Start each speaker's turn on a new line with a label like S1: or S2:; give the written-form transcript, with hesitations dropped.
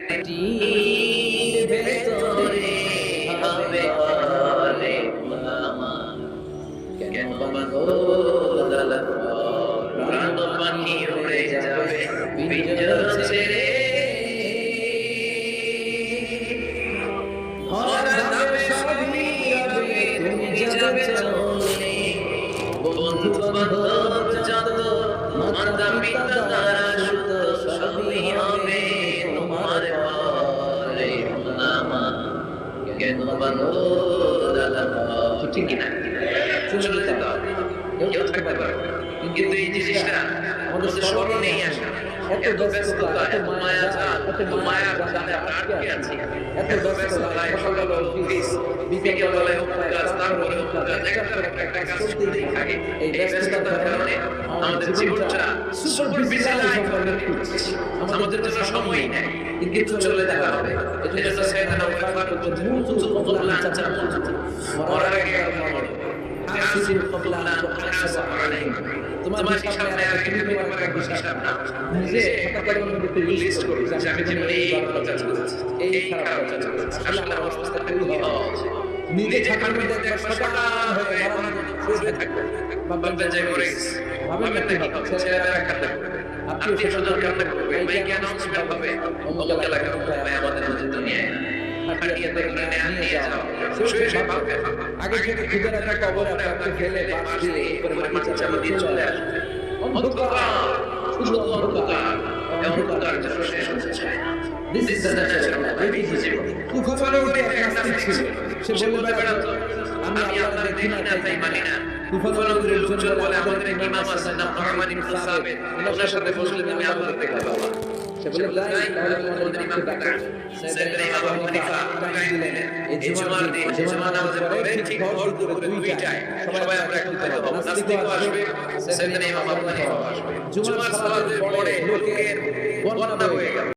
S1: মাটির ভেতরে হবে বলে মামা কেন বাঁধো দালান প্রাণ পাখি উড়ে যাবে পিঞ্জর ছেড়ে ঘর যাবে সবই রবে তুমি যাবে চলে বন্ধু বান্ধব যত মাতা পিতা তারা সুত সবই হবে তোমার বলে মামা কেন বাঁধো দালান ঠিক কিনা চলে যেতে হবে কেউ থাকতে পারে কিন্তু এই জিনিসটা আমাদের স্মরণেই আসে এত ব্যস্ততা এত মায়া এত মায়া আটকে আছে এত ব্যস্ততা সকালবেলা অফিস বিকেলবেলায় কাজ তারপরে একটা কাজ চলতেই থাকে এই ব্যস্ততার কারণে আমাদের জীবনটা সুপার বিজি লাইফ আমরা করছি আমাদের জন্য সময় নেই কিন্তু চলে যেতে হবে এজন্য সাইয়েদনা ওমর করতে মূল কবুল আনছা মরার আগে মরো আসিল কবুল আন হাসাব আলাইহিম তোমার সামনে আর তুমি তোমার একটা হিসাব না নিজে হঠাৎ করে মধ্যে লিস্ট করো যে আমি জীবনে এই কাজ করেছি এই খারাপ কাজ করেছি আসলে অবস্থা খুবই সহজ নিজে ছাকার মধ্যে একবার সকাল হয়ে শুয়ে থাকবে বাবা যাই করে ভাবেন না কি হবে ছেলেরা খাতে আপনি সেটা দরকার করবে ভাই কেন সেটা হবে অমুক এলাকার ভাই আমাদের দুনিয়ায় হাটিয়ে দেখলে নিয়ে যাও শুয়ে ভাববে আগে থেকে খুঁজে রাখা কবর আপনাকে ফেলে বাস দিয়ে উপরে মাটি চাপিয়ে চলে আসবে অন্ধকার শুধু অন্ধকার যেন শেষ হতে চায় না this is the natural life this is তুফানের উপরে এক নাস্তিক ছিল সে বলে বেড়াতো আমি আল্লাহ দেখি না তাই মানি না তুফানের উপরে উজ্জ্বল বলে আমাদের ইমাম আছেন না মুহাম্মদ ইবনে সাবিত ওনার সাথে বসলে আমি আল্লাহ দেখতে পাবো সে বলে যাই তাহলে আমাদের ইমামকে ডাকো সাইয়েদনা আবু হানিফা টাইম দিলেন এই জুমার দিন জুমা নামাজের পরে ঠিক ভোর দুপুরে 2টায় সবাই আমরা একত্রিত হব নাস্তিকও আসবে সাইয়েদনা ইমাম আবু হানিফা আসবে জুমার সালাতের পরে লোকের বন্যা হয়ে গেল